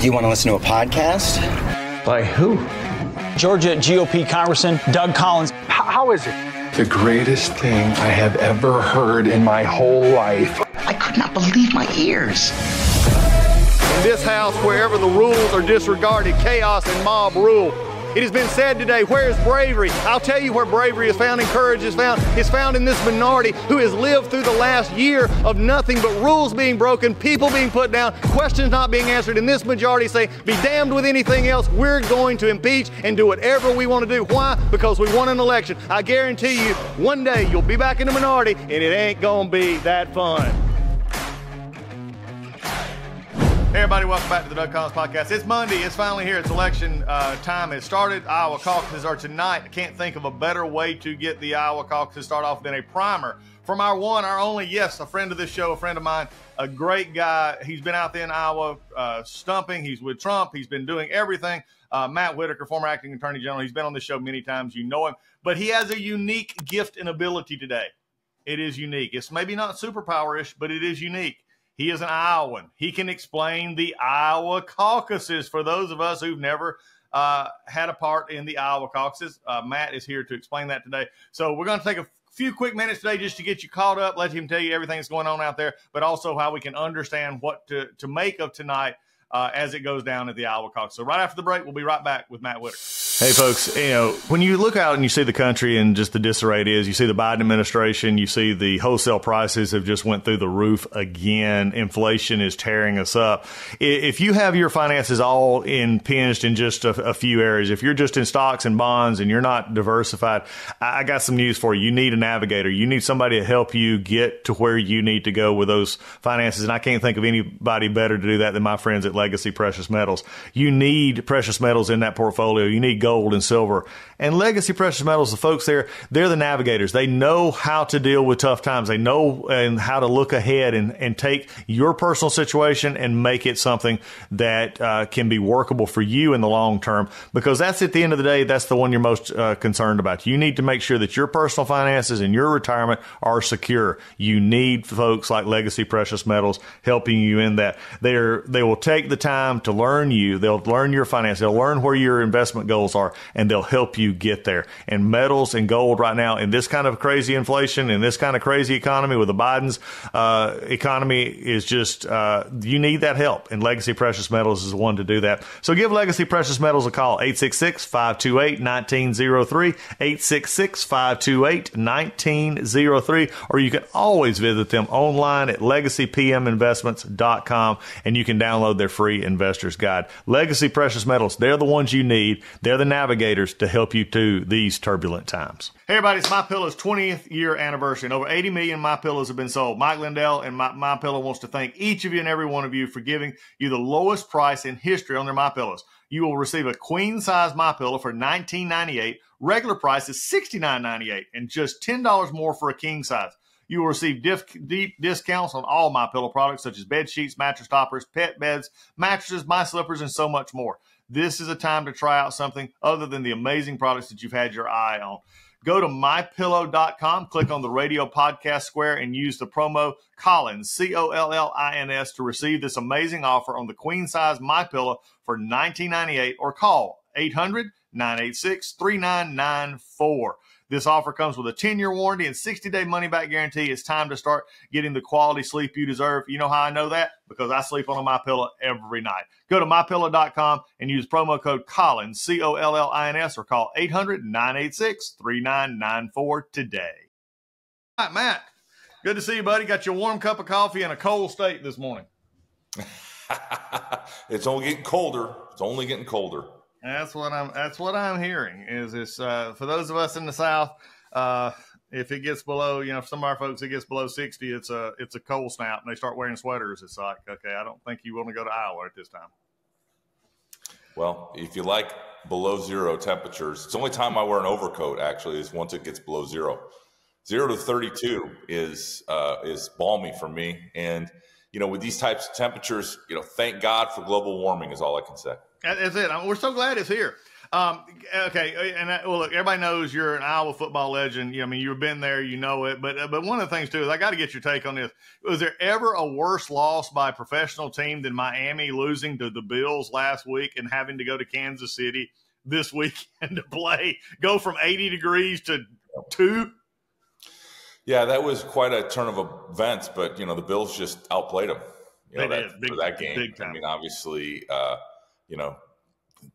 You want to listen to a podcast? By who? Georgia GOP Congressman Doug Collins. How is it? The greatest thing I have ever heard in my whole life. I could not believe my ears. In this house, wherever the rules are disregarded, chaos and mob rule. It has been said today, where is bravery? I'll tell you where bravery is found and courage is found. It's found in this minority who has lived through the last year of nothing but rules being broken, people being put down, questions not being answered, and this majority say, be damned with anything else. We're going to impeach and do whatever we want to do. Why? Because we won an election. I guarantee you, one day you'll be back in the minority and it ain't gonna be that fun. Hey everybody, welcome back to the Doug Collins Podcast. It's Monday, it's finally here, it's election time. It started, Iowa Caucuses are tonight. I can't think of a better way to get the Iowa Caucuses start off than a primer from our one, our only, yes, a friend of this show, a friend of mine, a great guy. He's been out there in Iowa stumping, he's with Trump, he's been doing everything. Matt Whitaker, former acting attorney general, he's been on this show many times, you know him, but he has a unique gift and ability today. It is unique. It's maybe not superpower-ish, but it is unique. He is an Iowan. He can explain the Iowa caucuses for those of us who've never had a part in the Iowa caucuses. Matt is here to explain that today. So we're going to take a few quick minutes today just to get you caught up, let him tell you everything that's going on out there, but also how we can understand what to make of tonight as it goes down at the Iowa caucus. So right after the break, we'll be right back with Matt Whitaker. Hey, folks, you know, when you look out and you see the country and just the disarray it is, you see the Biden administration, you see the wholesale prices have just went through the roof again. Inflation is tearing us up. If you have your finances all impinged in just a few areas, if you're just in stocks and bonds and you're not diversified, I got some news for you. You need a navigator. You need somebody to help you get to where you need to go with those finances. And I can't think of anybody better to do that than my friends at Legacy Precious Metals. You need precious metals in that portfolio. You need gold and silver. And Legacy Precious Metals, the folks there, they're the navigators. They know how to deal with tough times. They know and how to look ahead and take your personal situation and make it something that can be workable for you in the long term, because that's at the end of the day, that's the one you're most concerned about. You need to make sure that your personal finances and your retirement are secure. You need folks like Legacy Precious Metals helping you in that. They will take the time to learn you. They'll learn your finances. They'll learn where your investment goals are, and they'll help you get there. And metals and gold right now in this kind of crazy inflation, in this kind of crazy economy with the Biden's economy is just, you need that help. And Legacy Precious Metals is the one to do that. So give Legacy Precious Metals a call, 866-528-1903, 866-528-1903, or you can always visit them online at legacypminvestments.com, and you can download their free investor's guide. Legacy Precious Metals, they're the ones you need. They're the navigators to help you through these turbulent times. Hey everybody, it's MyPillow's 20th year anniversary, and over 80 million MyPillows have been sold. Mike Lindell and MyPillow wants to thank each of you and every one of you for giving you the lowest price in history on their MyPillows. You will receive a queen-size MyPillow for $19.98. Regular price is $69.98, and just $10 more for a king size. You will receive deep discounts on all MyPillow products, such as bed sheets, mattress toppers, pet beds, mattresses, my slippers, and so much more. This is a time to try out something other than the amazing products that you've had your eye on. Go to mypillow.com, click on the radio podcast square, and use the promo Collins, COLLINS, to receive this amazing offer on the queen size MyPillow for $19.98, or call 800-986-3994. This offer comes with a 10-year warranty and 60-day money-back guarantee. It's time to start getting the quality sleep you deserve. You know how I know that? Because I sleep on a MyPillow every night. Go to mypillow.com and use promo code Collins, COLLINS, or call 800-986-3994 today. All right, Matt, good to see you, buddy. Got your warm cup of coffee in a cold state this morning. It's only getting colder. It's only getting colder. That's what I'm hearing is this, for those of us in the South, if it gets below, you know, for some of our folks, it gets below 60, it's a cold snap and they start wearing sweaters. It's like, okay, I don't think you want to go to Iowa at this time. Well, if you like below zero temperatures, it's the only time I wear an overcoat actually is once it gets below zero. 0 to 32 is balmy for me. And, you know, with these types of temperatures, you know, thank God for global warming is all I can say. That's it. We're so glad it's here. Okay, and well, look, everybody knows you're an Iowa football legend. I mean, you've been there, you know it. But one of the things too is I got to get your take on this. Was there ever a worse loss by a professional team than Miami losing to the Bills last week and having to go to Kansas City this weekend to go from 80 degrees to 2? Yeah, that was quite a turn of events, but the Bills just outplayed them. They did for that game. Big time. I mean, obviously,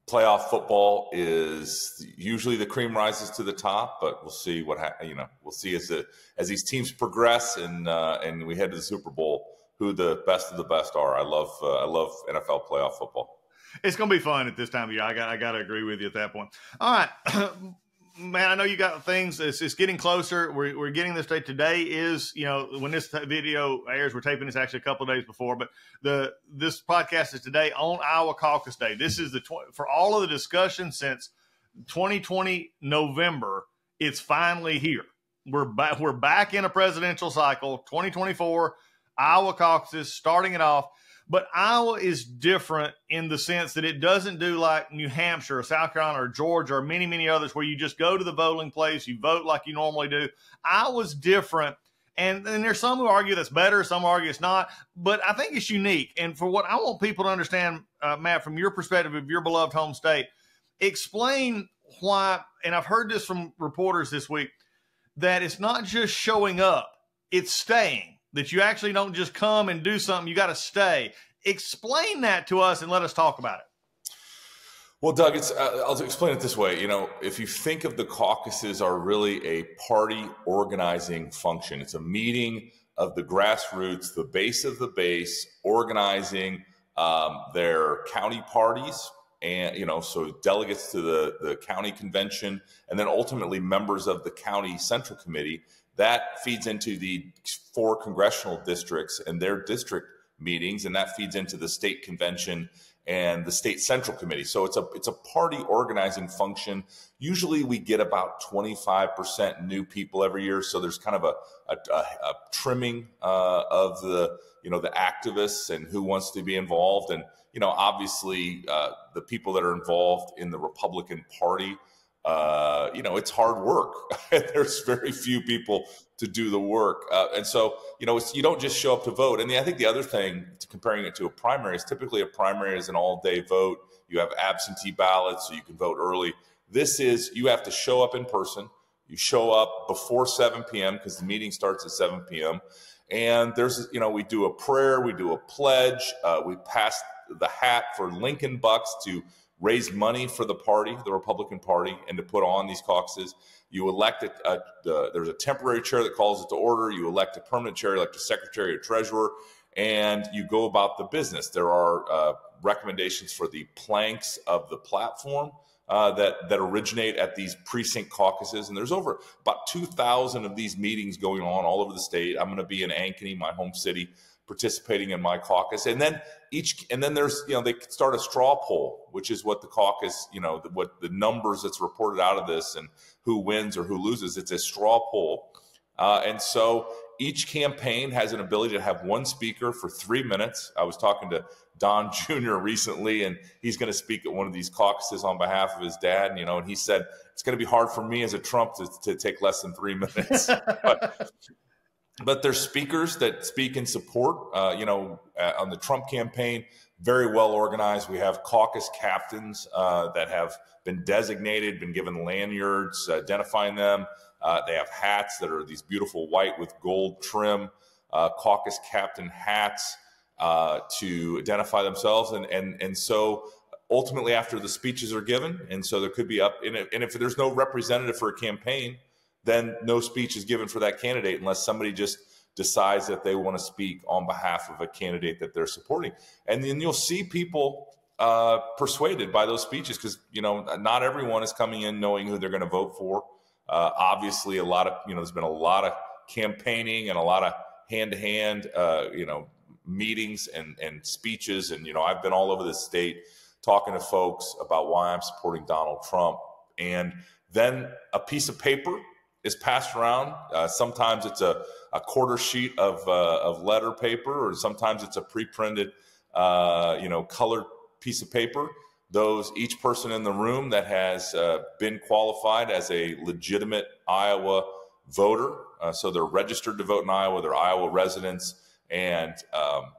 playoff football is usually the cream rises to the top, but we'll see we'll see as these teams progress and we head to the Super Bowl who the best of the best are. I love NFL playoff football. It's going to be fun at this time of year. I got to agree with you at that point. All right. Man, I know you got things. It's getting closer. We're getting this day. Today is, when this video airs, we're taping this actually a couple of days before, but this podcast is today on Iowa Caucus Day. This is for all of the discussion since 2020 November. It's finally here. We're back in a presidential cycle. 2024 Iowa Caucus starting it off. But Iowa is different in the sense that it doesn't do like New Hampshire or South Carolina or Georgia or many, many others where you just go to the voting place, you vote like you normally do. Iowa's different. And there's some who argue that's better, some argue it's not. But I think it's unique. And for what I want people to understand, Matt, from your perspective of your beloved home state, explain why, and I've heard this from reporters this week, that it's not just showing up, it's staying. That you actually don't just come and do something, you got to stay. Explain that to us and let us talk about it. Well, Doug, I'll explain it this way. If you think of the caucuses are really a party organizing function, it's a meeting of the grassroots, the base of the base, organizing their county parties and, so delegates to the county convention, and then ultimately members of the county central committee. That feeds into the 4 congressional districts and their district meetings, and that feeds into the state convention and the state central committee. So it's a party organizing function. Usually we get about 25% new people every year. So there's kind of a trimming of the activists and who wants to be involved. And, obviously the people that are involved in the Republican Party, it's hard work. There's very few people to do the work. And so, you don't just show up to vote. And I think the other thing, comparing it to a primary, is typically a primary is an all-day vote. You have absentee ballots, so you can vote early. This is, you have to show up in person. You show up before 7 p.m. because the meeting starts at 7 p.m. And there's, we do a prayer, we do a pledge, we pass the hat for Lincoln Bucks to raise money for the party, the Republican Party, and to put on these caucuses. You elect there's a temporary chair that calls it to order. You elect a permanent chair, elect a secretary or treasurer, and you go about the business. There are recommendations for the planks of the platform that originate at these precinct caucuses. And there's over about 2,000 of these meetings going on all over the state. I'm going to be in Ankeny, my home city, participating in my caucus. And then there's, they start a straw poll, which is what the caucus, what the numbers that's reported out of this and who wins or who loses. It's a straw poll. And so each campaign has an ability to have one speaker for 3 minutes. I was talking to Don Jr. recently, and he's going to speak at one of these caucuses on behalf of his dad. And he said, it's going to be hard for me as a Trump to take less than 3 minutes. But there's speakers that speak in support, on the Trump campaign, very well organized. We have caucus captains that have been designated, been given lanyards identifying them. They have hats that are these beautiful white with gold trim, caucus captain hats to identify themselves. And so ultimately after the speeches are given, and so there could be and if there's no representative for a campaign, then no speech is given for that candidate unless somebody just decides that they want to speak on behalf of a candidate that they're supporting. And then you'll see people persuaded by those speeches because, not everyone is coming in knowing who they're going to vote for. Obviously, a lot of, there's been a lot of campaigning and a lot of hand-to-hand, meetings and speeches. And, I've been all over the state talking to folks about why I'm supporting Donald Trump. And then a piece of paper is passed around. Sometimes it's a quarter sheet of letter paper, or sometimes it's a pre-printed, colored piece of paper each person in the room that has been qualified as a legitimate Iowa voter, so they're registered to vote in Iowa, they're Iowa residents, and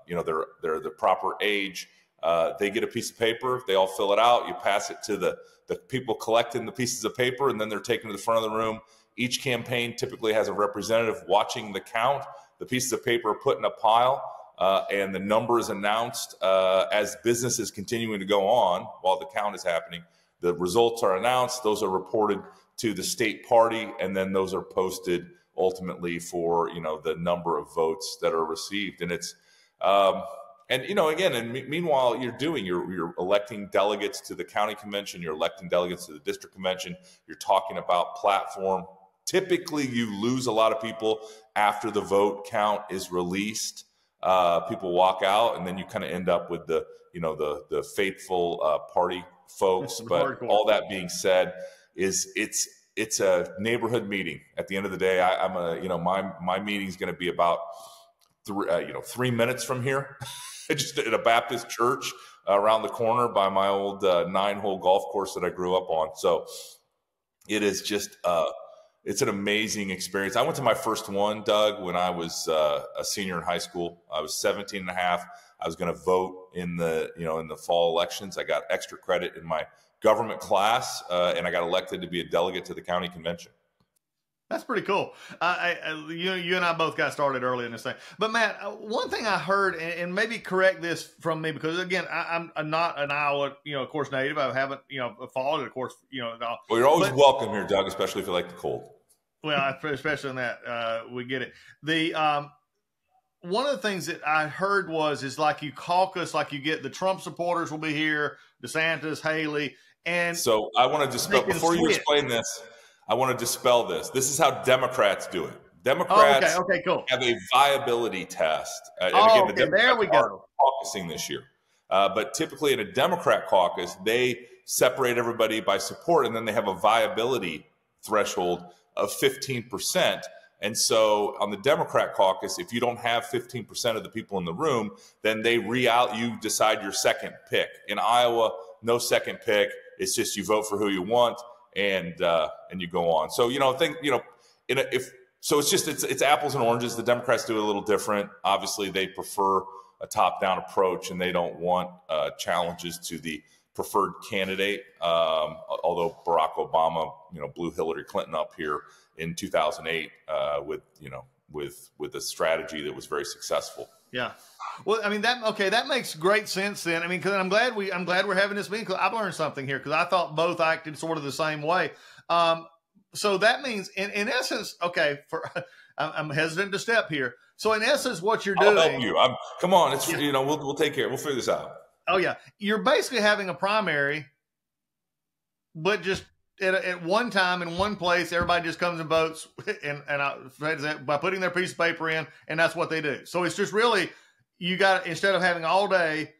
they're the proper age. They get a piece of paper, they all fill it out, you pass it to the people collecting the pieces of paper, and then they're taken to the front of the room. Each campaign typically has a representative watching the count. The pieces of paper are put in a pile, and the number is announced as business is continuing to go on while the count is happening. The results are announced, those are reported to the state party, and then those are posted ultimately for the number of votes that are received. And it's meanwhile you're electing delegates to the county convention, you're electing delegates to the district convention, you're talking about platform. Typically you lose a lot of people after the vote count is released. People walk out, and then you kind of end up with the faithful party folks. But all that being said, it's a neighborhood meeting. At the end of the day, my meeting is going to be about 3 minutes from here, just at a Baptist church around the corner by my old 9-hole golf course that I grew up on. So it is just it's an amazing experience. I went to my first one, Doug, when I was a senior in high school. I was 17 and a half. I was going to vote in the fall elections. I got extra credit in my government class, and I got elected to be a delegate to the county convention. That's pretty cool. You and I both got started early in this thing. But Matt, one thing I heard, and maybe correct this from me, because again, I'm not an Iowa, of course, native. I haven't, followed it, of course, at all. Well, you're always welcome here, Doug, especially if you like the cold. Well, especially in that, we get it. One of the things that I heard is like you caucus, like you get the Trump supporters will be here, DeSantis, Haley, and so I want to dispel before you explain this. I want to dispel this. This is how Democrats do it. Democrats cool. have a viability test. The Democrats there we go. Caucusing this year, but typically in a Democrat caucus, they separate everybody by support, and then they have a viability threshold of 15%. And so on the Democrat caucus, if you don't have 15% of the people in the room, then you decide your second pick. In Iowa, no second pick. It's just you vote for who you want, and you go on. So it's apples and oranges. The Democrats do it a little different. Obviously, they prefer a top-down approach, and they don't want challenges to the preferred candidate. Although Barack Obama, blew Hillary Clinton up here in 2008 with a strategy that was very successful. Yeah. Well, I mean that makes great sense then. I mean, because I'm glad we're having this meeting, because I've learned something here, because I thought both acted sort of the same way. So that means in essence, I'm hesitant to step here. So in essence, what you're doing, I'll help you. Come on, it's we'll take care. We'll figure this out. Oh yeah, you're basically having a primary, but just at one time in one place, everybody just comes and votes, and by putting their piece of paper in, and that's what they do. So it's just really, instead of having all day,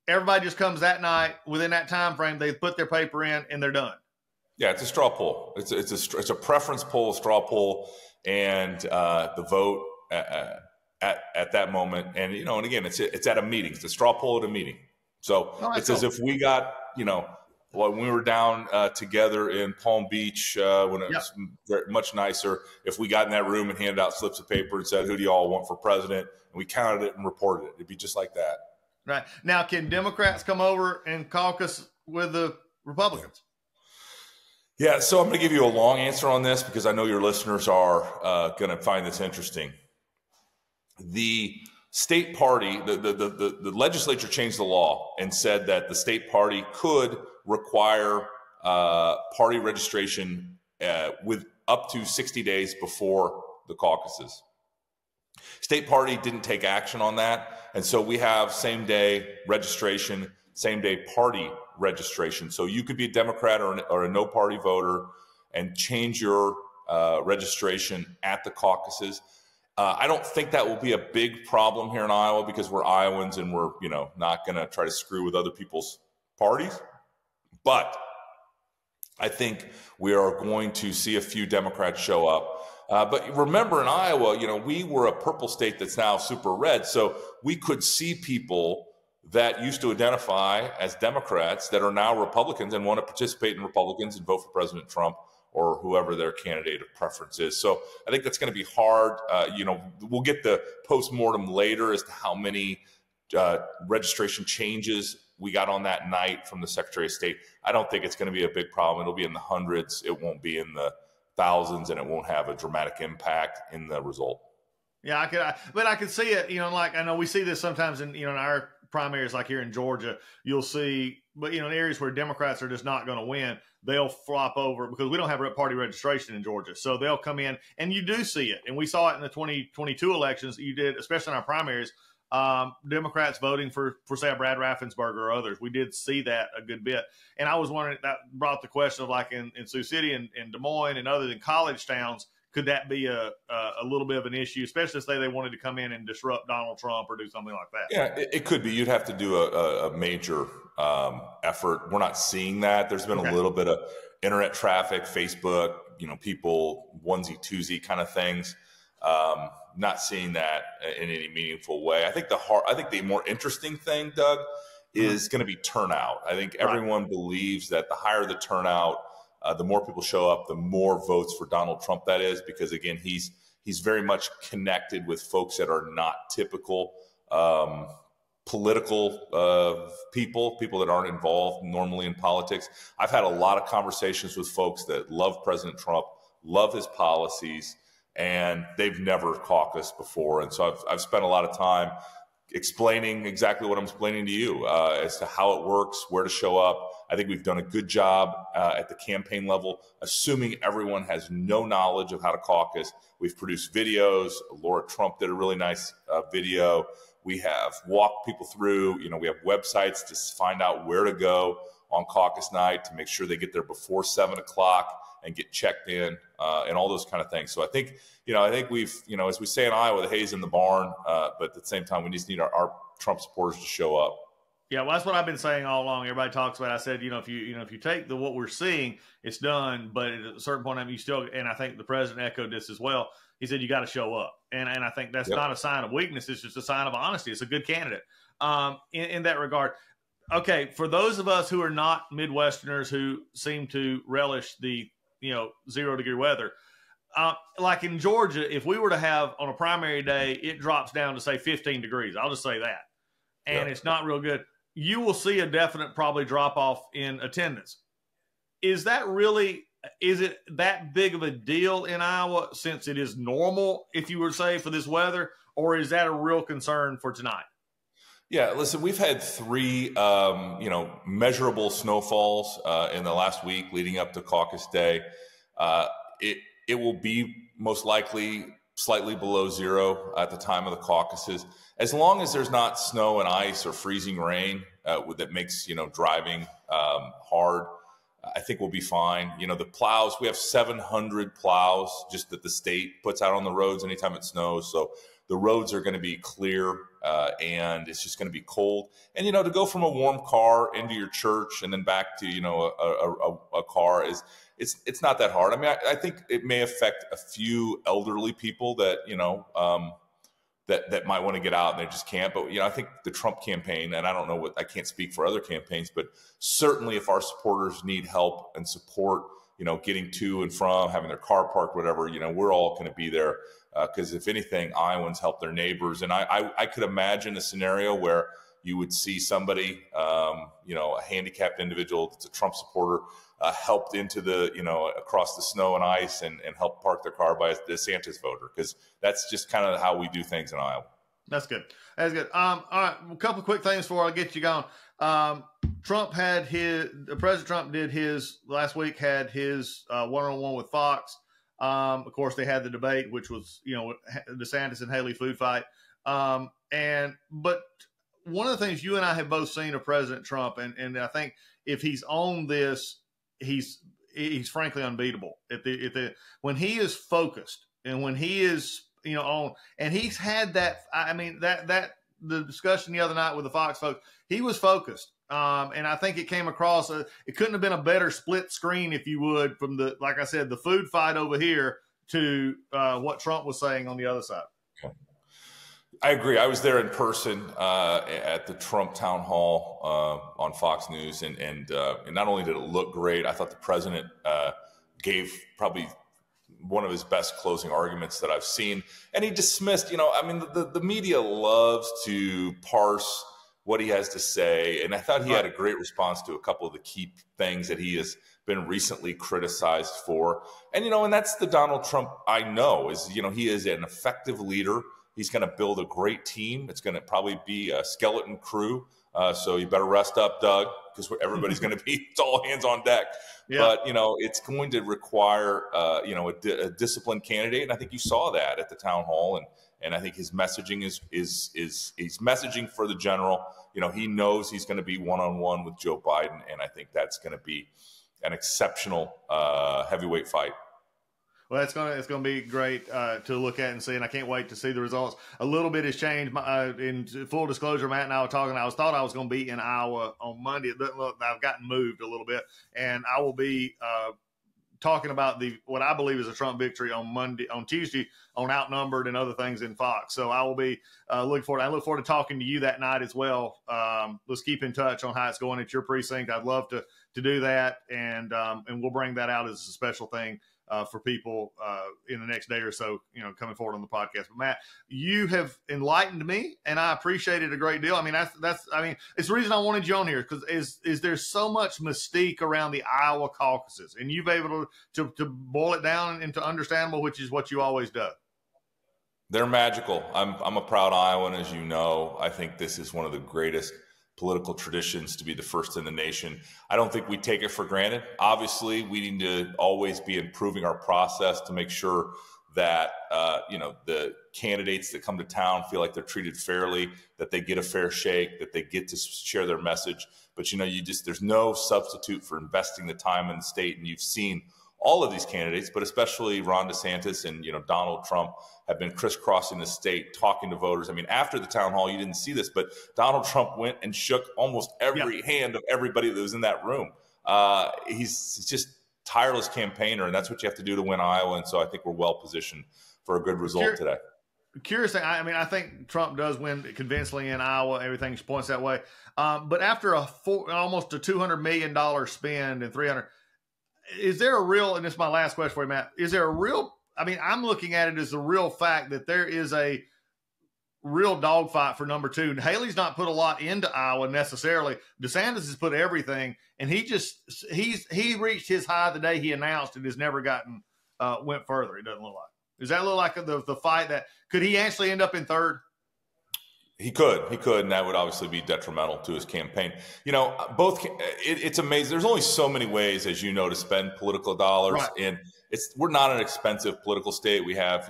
everybody just comes that night within that time frame. They put their paper in and they're done. Yeah, it's a straw poll. It's a preference poll, a straw poll, and the vote at that moment. And and again, it's at a meeting. It's a straw poll at a meeting. So it's as if we got when we were down together in Palm Beach when it was much nicer, if we got in that room and handed out slips of paper and said, who do you all want for president? And we counted it and reported it. It'd be just like that. Right. Now, can Democrats come over and caucus with the Republicans? Yeah, so I'm going to give you a long answer on this because I know your listeners are going to find this interesting. The state party, the legislature changed the law and said that the state party could require party registration with up to 60 days before the caucuses. State party didn't take action on that, and so we have same-day registration, same-day party registration. So you could be a Democrat or a no-party voter and change your registration at the caucuses. I don't think that will be a big problem here in Iowa because we're Iowans and we're not going to try to screw with other people's parties. But I think we are going to see a few Democrats show up. But remember, in Iowa, we were a purple state that's now super red. So we could see people that used to identify as Democrats that are now Republicans and want to participate in Republicans and vote for President Trump or whoever their candidate of preference is. So I think that's going to be hard. We'll get the postmortem later as to how many registration changes we got on that night from the Secretary of State. I don't think it's going to be a big problem. It'll be in the hundreds. It won't be in the thousands, and it won't have a dramatic impact in the result. Yeah, I could see it. Like I know we see this sometimes in in our primaries, like here in Georgia, you'll see, but in areas where Democrats are just not going to win, they'll flop over because we don't have party registration in Georgia. So they'll come in, and you do see it. And we saw it in the 2022 elections. You did, especially in our primaries, Democrats voting for say, Brad Raffensperger or others. We did see that a good bit. And I was wondering, that brought the question of, like in Sioux City and Des Moines and other than college towns, could that be a little bit of an issue, especially if they wanted to come in and disrupt Donald Trump or do something like that? Yeah, it could be. You'd have to do a major effort. We're not seeing that. There's been a little bit of internet traffic, Facebook, people onesie twosie kind of things. Not seeing that in any meaningful way. I think the more interesting thing, Doug, is going to be turnout. I think everyone believes that the higher the turnout, the more people show up, the more votes for Donald Trump that is, because again, he's very much connected with folks that are not typical political people that aren't involved normally in politics. I've had a lot of conversations with folks that love President Trump, love his policies, and they've never caucused before. And so I've spent a lot of time explaining exactly what I'm explaining to you as to how it works, where to show up. I think we've done a good job at the campaign level, assuming everyone has no knowledge of how to caucus. We've produced videos. Laura Trump did a really nice video. We have walked people through, we have websites to find out where to go on caucus night to make sure they get there before 7 o'clock and get checked in and all those kind of things. So I think we've, as we say in Iowa, the hay's in the barn, but at the same time, we just need our Trump supporters to show up. Yeah, well, that's what I've been saying all along. Everybody talks about. I said, if you take what we're seeing, it's done. But at a certain point, you still. And I think the president echoed this as well. He said you got to show up, and I think that's not a sign of weakness. It's just a sign of honesty. It's a good candidate in that regard. Okay, for those of us who are not Midwesterners who seem to relish the 0-degree weather, like in Georgia, if we were to have on a primary day, it drops down to say 15 degrees. I'll just say that, and it's not real good. You will see a definite probably drop off in attendance. Is it that big of a deal in Iowa since it is normal, if you were to say, for this weather, or is that a real concern for tonight? Yeah, listen, we've had 3, measurable snowfalls in the last week leading up to caucus day. It will be most likely slightly below 0 at the time of the caucuses. As long as there's not snow and ice or freezing rain that makes, driving hard, I think we'll be fine. The plows, we have 700 plows just that the state puts out on the roads anytime it snows. So the roads are going to be clear and it's just going to be cold. And, to go from a warm car into your church and then back to, a car it's not that hard. I mean, I think it may affect a few elderly people that, that might want to get out and they just can't. But, I think the Trump campaign, and I can't speak for other campaigns, but certainly if our supporters need help and support, getting to and from, having their car parked, whatever, we're all going to be there. Because if anything, Iowans help their neighbors. And I could imagine a scenario where you would see somebody, a handicapped individual that's a Trump supporter, helped into the, across the snow and ice and help park their car by a DeSantis voter, because that's just kind of how we do things in Iowa. That's good. That's good. All right, a couple of quick things before I get you going. President Trump did his last week, had his one-on-one with Fox. Of course, they had the debate, which was, DeSantis and Haley food fight. But one of the things you and I have both seen of President Trump, and I think if he's on this, he's frankly unbeatable. When he is focused and when he is, on, and he's had that. I mean, that the discussion the other night with the Fox folks, he was focused. And I think it came across, it couldn't have been a better split screen, if you would, from like I said, the food fight over here to what Trump was saying on the other side. I agree. I was there in person at the Trump town hall on Fox News, and not only did it look great, I thought the president gave probably one of his best closing arguments that I've seen, and he dismissed. I mean, the media loves to parse what he has to say, and I thought he had a great response to a couple of the key things that he has been recently criticized for. And and that's the Donald Trump I know is he is an effective leader. He's going to build a great team. It's going to probably be a skeleton crew. So you better rest up, Doug, because everybody's going to be, it's all hands on deck. Yeah. But, it's going to require, a disciplined candidate. And I think you saw that at the town hall. And I think his messaging is he's messaging for the general. He knows he's going to be one-on-one with Joe Biden. And I think that's going to be an exceptional heavyweight fight. Well, it's gonna be great to look at and see, and I can't wait to see the results. A little bit has changed. In full disclosure, Matt and I were talking. I thought I was going to be in Iowa on Monday. It doesn't look. I've gotten moved a little bit, and I will be talking about what I believe is a Trump victory on Tuesday, on Outnumbered and other things in Fox. So I will be looking forward. I look forward to talking to you that night as well. Let's keep in touch on how it's going at your precinct. I'd love to do that, and we'll bring that out as a special thing for people in the next day or so, coming forward on the podcast. But Matt, you have enlightened me, and I appreciate it a great deal. I mean, it's the reason I wanted you on here, because is there's so much mystique around the Iowa caucuses, and you've been able to boil it down into understandable, which is what you always do. They're magical. I'm a proud Iowan, as you know. I think this is one of the greatest political traditions to be the first in the nation. I don't think we take it for granted. Obviously, we need to always be improving our process to make sure that the candidates that come to town feel like they're treated fairly, that they get a fair shake, that they get to share their message. But there's no substitute for investing the time in the state, and you've seen all of these candidates, but especially Ron DeSantis and Donald Trump, have been crisscrossing the state, talking to voters. I mean, after the town hall, you didn't see this, but Donald Trump went and shook almost every hand of everybody that was in that room. He's just tireless campaigner, and that's what you have to do to win Iowa. And so I think we're well positioned for a good result today. Curious thing, I mean, I think Trump does win convincingly in Iowa. Everything points that way. But after almost a $200 million spend and $300, is there a real, and this is my last question for you, Matt, is there a real, I mean, I'm looking at it as a real fact that there is a real dogfight for number two. And Haley's not put a lot into Iowa necessarily. DeSantis has put everything, and he reached his high the day he announced and has never went further. It doesn't look like. Does that look like the fight that could he actually end up in third? He could, and that would obviously be detrimental to his campaign. It's amazing. There's only so many ways, as you know, to spend political dollars, right. And we're not an expensive political state. We have,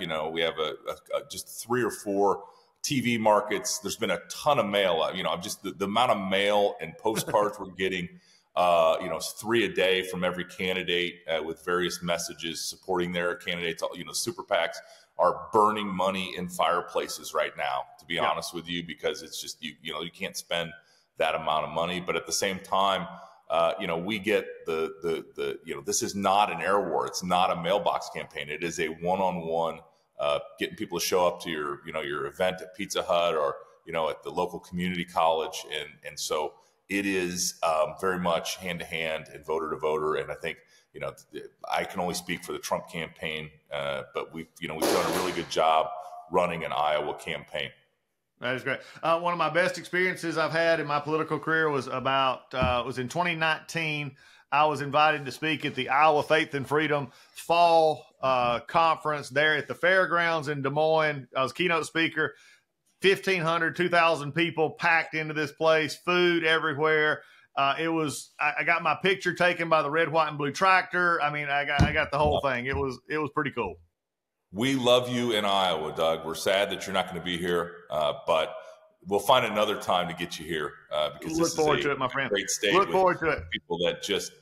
just 3 or 4 TV markets. There's been a ton of mail. Just the amount of mail and postcards we're getting. 3 a day from every candidate with various messages supporting their candidates. Super PACs are burning money in fireplaces right now, to be honest with you, because it's just, you can't spend that amount of money. But at the same time, we get this is not an air war. It's not a mailbox campaign. It is a one-on-one, getting people to show up to your event at Pizza Hut or, at the local community college. And so it is very much hand to hand and voter to voter. And I think, I can only speak for the Trump campaign, but we've done a really good job running an Iowa campaign. That is great. One of my best experiences I've had in my political career was in 2019. I was invited to speak at the Iowa Faith and Freedom Fall Conference there at the fairgrounds in Des Moines. I was keynote speaker. 1,500, 2,000 people packed into this place, food everywhere. I got my picture taken by the red, white, and blue tractor. I mean, I got the whole thing. It was pretty cool. We love you in Iowa, Doug. We're sad that you're not going to be here, but we'll find another time to get you here because look forward to it, my friend. Great state. Look forward to it. People that just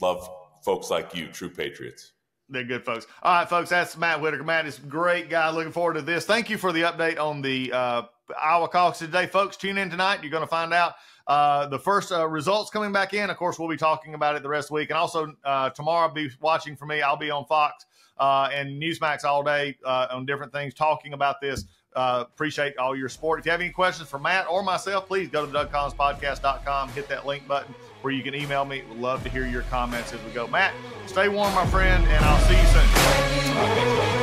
love folks like you, true patriots. They're good folks. All right, folks, that's Matt Whitaker. Matt is a great guy. Looking forward to this. Thank you for the update on the Iowa Caucus today. Folks, tune in tonight. You're going to find out the first results coming back in. Of course, we'll be talking about it the rest of the week. And also tomorrow, I'll be watching for me. I'll be on Fox and Newsmax all day on different things talking about this. Appreciate all your support. If you have any questions for Matt or myself, please go to DougCollinsPodcast.com, hit that link button where you can email me. We'd love to hear your comments as we go. Matt, stay warm, my friend, and I'll see you soon.